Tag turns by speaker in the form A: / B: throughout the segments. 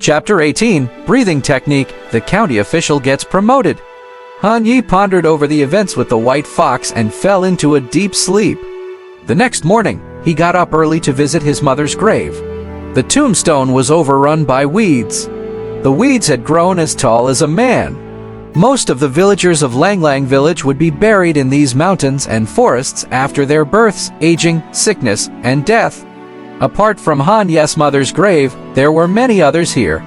A: Chapter 18, Breathing Technique, the county official gets promoted. Han Yi pondered over the events with the white fox and fell into a deep sleep. The next morning, he got up early to visit his mother's grave. The tombstone was overrun by weeds. The weeds had grown as tall as a man. Most of the villagers of Langlang Village would be buried in these mountains and forests after their births, aging, sickness, and death. Apart from Han Yi's mother's grave, there were many others here.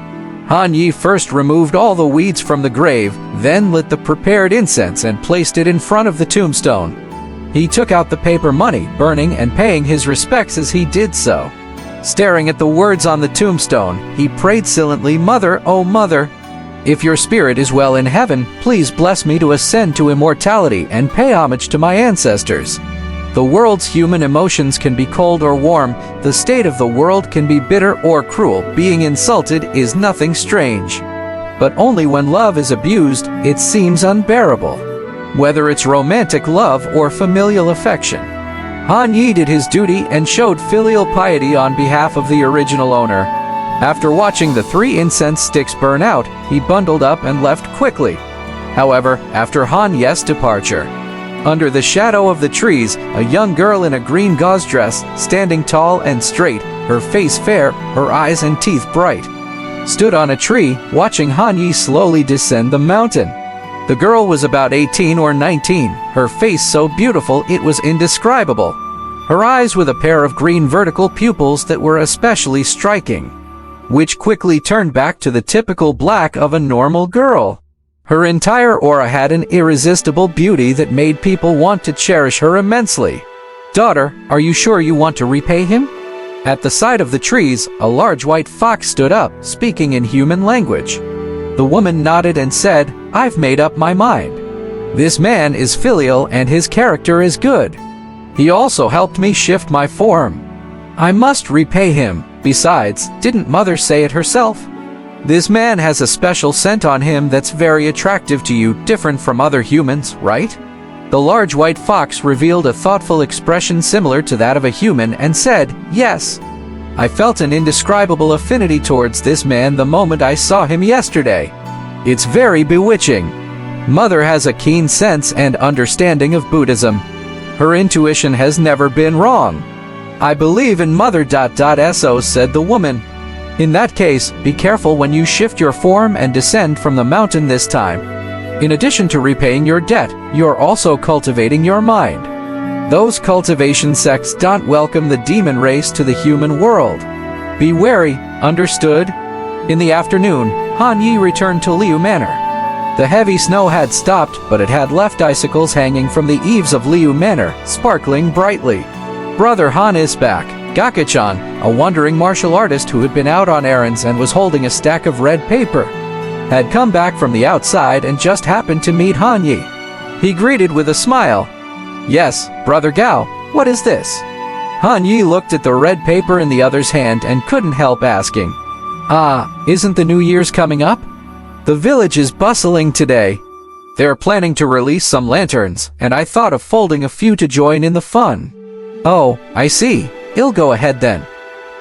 A: Han Yi first removed all the weeds from the grave, then lit the prepared incense and placed it in front of the tombstone. He took out the paper money, burning and paying his respects as he did so. Staring at the words on the tombstone, he prayed silently, "Mother, oh mother, if your spirit is well in heaven, please bless me to ascend to immortality and pay homage to my ancestors." The world's human emotions can be cold or warm. The state of the world can be bitter or cruel. Being insulted is nothing strange. But only when love is abused, it seems unbearable. Whether it's romantic love or familial affection. Han Yi did his duty and showed filial piety on behalf of the original owner. After watching the 3 incense sticks burn out, he bundled up and left quickly. However, after Han Yi's departure, under the shadow of the trees, a young girl in a green gauze dress, standing tall and straight, her face fair, her eyes and teeth bright, stood on a tree, watching Han Yi slowly descend the mountain. The girl was about 18 or 19, her face so beautiful it was indescribable. Her eyes with a pair of green vertical pupils that were especially striking, which quickly turned back to the typical black of a normal girl. Her entire aura had an irresistible beauty that made people want to cherish her immensely. "Daughter, are you sure you want to repay him?" At the side of the trees, a large white fox stood up, speaking in human language. The woman nodded and said, "I've made up my mind. This man is filial and his character is good. He also helped me shift my form. I must repay him. Besides, didn't Mother say it herself? This man has a special scent on him that's very attractive to you, different from other humans, right?" The large white fox revealed a thoughtful expression similar to that of a human and said, "Yes. I felt an indescribable affinity towards this man the moment I saw him yesterday. It's very bewitching. Mother has a keen sense and understanding of Buddhism. Her intuition has never been wrong. I believe in Mother. So said the woman. "In that case, be careful when you shift your form and descend from the mountain this time. In addition to repaying your debt, you're also cultivating your mind. Those cultivation sects don't welcome the demon race to the human world. Be wary, understood?" In the afternoon, Han Yi returned to Liu Manor. The heavy snow had stopped, but it had left icicles hanging from the eaves of Liu Manor, sparkling brightly. Brother Han is back. Gakachan, a wandering martial artist who had been out on errands and was holding a stack of red paper, had come back from the outside and just happened to meet Han Yi. He greeted with a smile. "Yes, Brother Gao, what is this?" Han Yi looked at the red paper in the other's hand and couldn't help asking, Isn't the New Year's coming up? The village is bustling today. They're planning to release some lanterns, and I thought of folding a few to join in the fun." "Oh, I see. I'll go ahead then."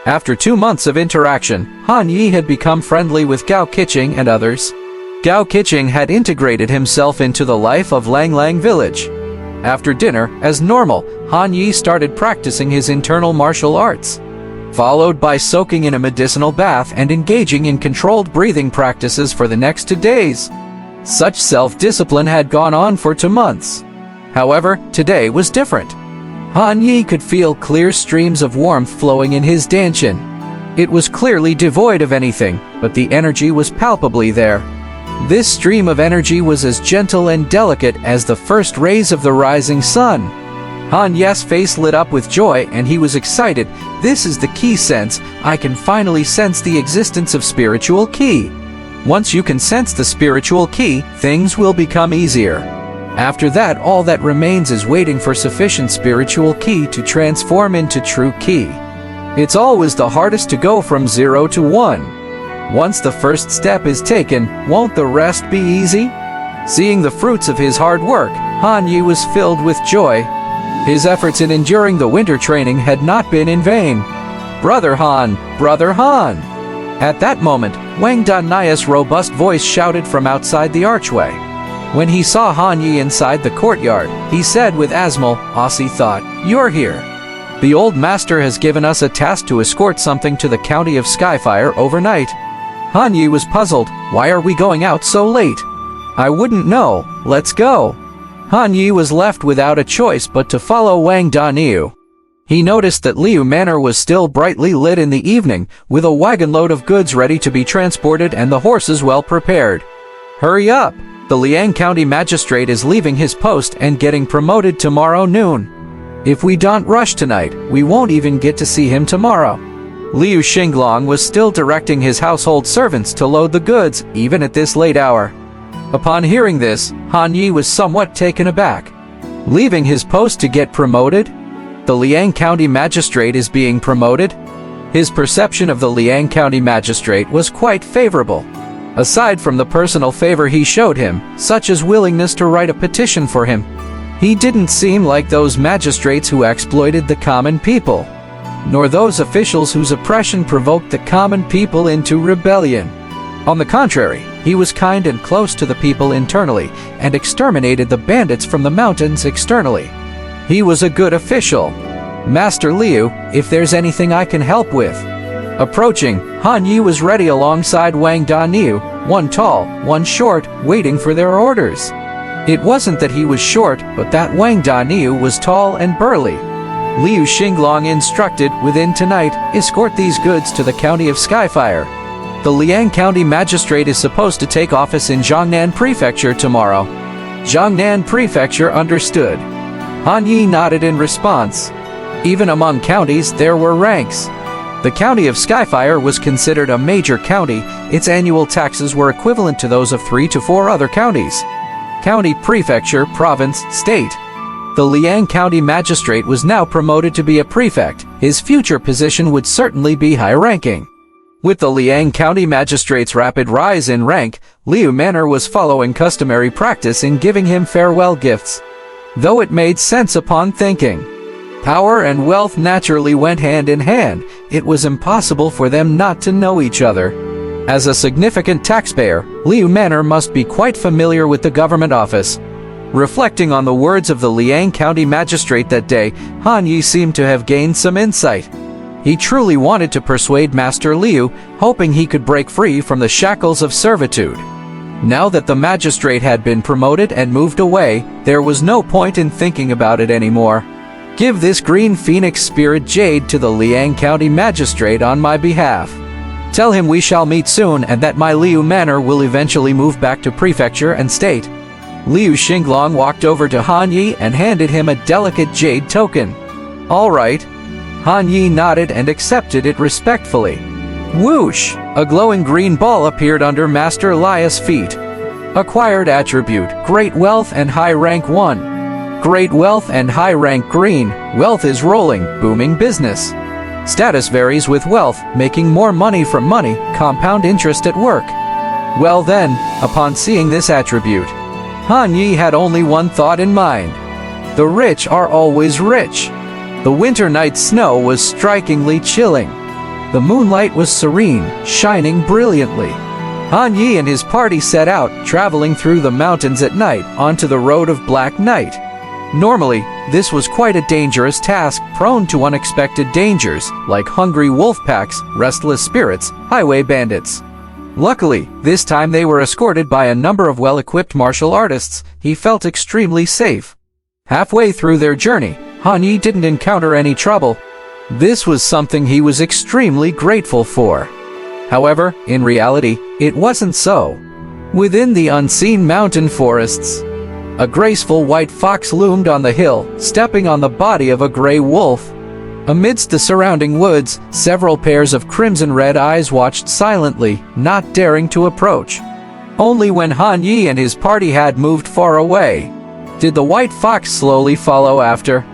A: After 2 months of interaction, Han Yi had become friendly with Gao Qiqing and others. Gao Qiqing had integrated himself into the life of Langlang Village. After dinner, as normal, Han Yi started practicing his internal martial arts, followed by soaking in a medicinal bath and engaging in controlled breathing practices for the next 2 days. Such self-discipline had gone on for 2 months. However, today was different. Han Yi could feel clear streams of warmth flowing in his dantian. It was clearly devoid of anything, but the energy was palpably there. This stream of energy was as gentle and delicate as the first rays of the rising sun. Han Yi's face lit up with joy and he was excited. "This is the key sense. I can finally sense the existence of spiritual ki. Once you can sense the spiritual ki, things will become easier. After that, all that remains is waiting for sufficient spiritual ki to transform into true ki. It's always the hardest to go from 0 to 1. Once the first step is taken, won't the rest be easy?" Seeing the fruits of his hard work, Han Yi was filled with joy. His efforts in enduring the winter training had not been in vain. Brother Han! Brother Han!" At that moment, Wang Danai's robust voice shouted from outside the archway. When he saw Han Yi inside the courtyard, he said with asthma, Aussie thought, "You're here. The old master has given us a task to escort something to the county of Skyfire overnight." Han Yi was puzzled. "Why are we going out so late?" "I wouldn't know. Let's go." Han Yi was left without a choice but to follow Wang Danyu. He noticed that Liu Manor was still brightly lit in the evening, with a wagon load of goods ready to be transported and the horses well prepared. "Hurry up! The Liang County Magistrate is leaving his post and getting promoted tomorrow noon. If we don't rush tonight, we won't even get to see him tomorrow." Liu Xinglong was still directing his household servants to load the goods, even at this late hour. Upon hearing this, Han Yi was somewhat taken aback. Leaving his post to get promoted? The Liang County Magistrate is being promoted? His perception of the Liang County Magistrate was quite favorable. Aside from the personal favor he showed him, such as willingness to write a petition for him, he didn't seem like those magistrates who exploited the common people, nor those officials whose oppression provoked the common people into rebellion. On the contrary, he was kind and close to the people internally, and exterminated the bandits from the mountains externally. He was a good official. "Master Liu, if there's anything I can help with." Approaching, Han Yi was ready alongside Wang Danyu, one tall, one short, waiting for their orders. It wasn't that he was short, but that Wang Danyu was tall and burly. Liu Xinglong instructed, "Within tonight, escort these goods to the county of Skyfire. The Liang County Magistrate is supposed to take office in Jiangnan Prefecture tomorrow." Jiangnan Prefecture understood. Han Yi nodded in response. Even among counties, there were ranks. The county of Skyfire was considered a major county. Its annual taxes were equivalent to those of 3 to 4 other counties. County, prefecture, province, state. The Liang County Magistrate was now promoted to be a prefect. His future position would certainly be high-ranking. With the Liang County Magistrate's rapid rise in rank, Liu Manor was following customary practice in giving him farewell gifts. Though it made sense upon thinking. Power and wealth naturally went hand in hand. It was impossible for them not to know each other. As a significant taxpayer, Liu Manor must be quite familiar with the government office. Reflecting on the words of the Liang County Magistrate that day, Han Yi seemed to have gained some insight. He truly wanted to persuade Master Liu, hoping he could break free from the shackles of servitude. Now that the magistrate had been promoted and moved away, there was no point in thinking about it anymore. "Give this green phoenix spirit jade to the Liang County Magistrate on my behalf. Tell him we shall meet soon and that my Liu Manor will eventually move back to prefecture and state." Liu Xinglong walked over to Han Yi and handed him a delicate jade token. "All right." Han Yi nodded and accepted it respectfully. Whoosh! A glowing green ball appeared under Master Lia's feet. Acquired attribute, Great Wealth and High Rank 1. Great Wealth and High Rank Green. Wealth is rolling, booming business. Status varies with wealth, making more money from money, compound interest at work. Well then, upon seeing this attribute, Han Yi had only one thought in mind. The rich are always rich. The winter night snow was strikingly chilling. The moonlight was serene, shining brilliantly. Han Yi and his party set out, traveling through the mountains at night, onto the road of Black Night. Normally, this was quite a dangerous task, prone to unexpected dangers, like hungry wolf packs, restless spirits, highway bandits. Luckily, this time they were escorted by a number of well-equipped martial artists. He felt extremely safe. Halfway through their journey, Han Yi didn't encounter any trouble. This was something he was extremely grateful for. However, in reality, it wasn't so. Within the unseen mountain forests, a graceful white fox loomed on the hill, stepping on the body of a gray wolf. Amidst the surrounding woods, several pairs of crimson-red eyes watched silently, not daring to approach. Only when Han Yi and his party had moved far away did the white fox slowly follow after.